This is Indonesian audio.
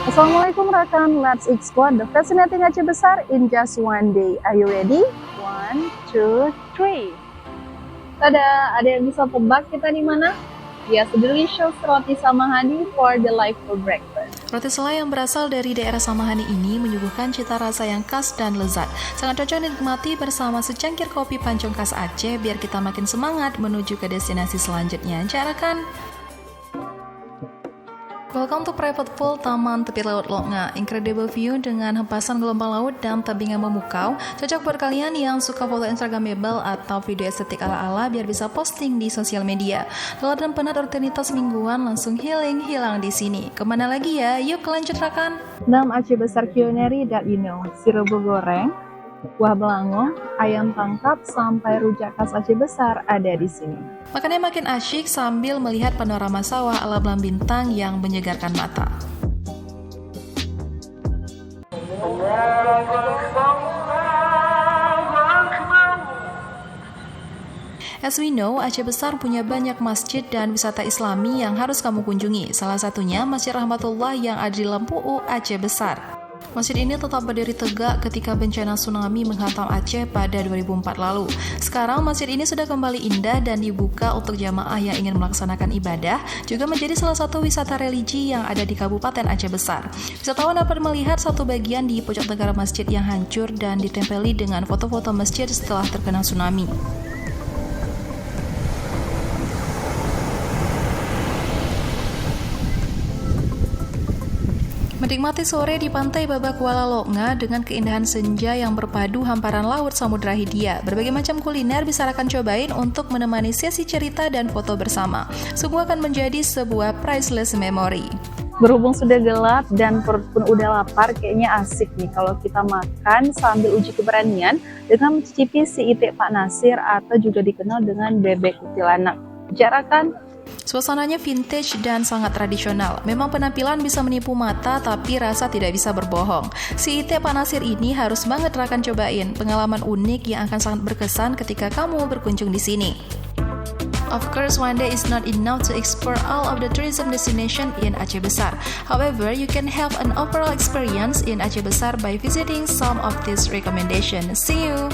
Assalamualaikum rekan, let's explore the fascinating Aceh Besar in just one day. Are you ready? 1, 2, 3. Tada, ada yang bisa tebak kita di mana? Yes, delicious roti Samahani for the life for breakfast. Roti selai yang berasal dari daerah Samahani ini menyuguhkan cita rasa yang khas dan lezat. Sangat cocok dinikmati bersama secangkir kopi pancong khas Aceh biar kita makin semangat menuju ke destinasi selanjutnya. Carakan. Welcome to private pool Taman Tepi Laut Loknga. Incredible view dengan hempasan gelombang laut dan tebing yang memukau. Cocok buat kalian yang suka foto instagramable atau video estetik ala-ala biar bisa posting di sosial media. Lelah dan penat rutinitas mingguan langsung hilang di sini. Kemana lagi ya? Yuk lanjut rekan. 6 Aceh Besar culinary that you know. Sirubu goreng, kuah belangong, ayam tangkap, sampai rujak khas Aceh Besar ada di sini. Makannya makin asyik sambil melihat panorama sawah ala belang bintang yang menyegarkan mata. As we know, Aceh Besar punya banyak masjid dan wisata Islami yang harus kamu kunjungi. Salah satunya Masjid Rahmatullah yang ada di Lempu'u, Aceh Besar. Masjid ini tetap berdiri tegak ketika bencana tsunami menghantam Aceh pada 2004 lalu. Sekarang masjid ini sudah kembali indah dan dibuka untuk jamaah yang ingin melaksanakan ibadah, juga menjadi salah satu wisata religi yang ada di Kabupaten Aceh Besar. Wisatawan dapat melihat satu bagian di pojok tenggara masjid yang hancur dan ditempeli dengan foto-foto masjid setelah terkena tsunami. Menikmati sore di pantai Baba Kuala Loknga dengan keindahan senja yang berpadu hamparan laut Samudra Hindia. Berbagai macam kuliner bisa rekan cobain untuk menemani sesi cerita dan foto bersama. Sungguh akan menjadi sebuah priceless memory. Berhubung sudah gelap dan perut pun udah lapar, kayaknya asik nih kalau kita makan sambil uji keberanian dengan mencicipi si itik Pak Nasir atau juga dikenal dengan bebek kuntilanak. Bicarakan. Suasananya vintage dan sangat tradisional. Memang penampilan bisa menipu mata, tapi rasa tidak bisa berbohong. Si itik Pak Nasir ini harus banget rekan cobain. Pengalaman unik yang akan sangat berkesan ketika kamu berkunjung di sini. Of course, one day is not enough to explore all of the tourism destination in Aceh Besar. However, you can have an overall experience in Aceh Besar by visiting some of these recommendations. See you!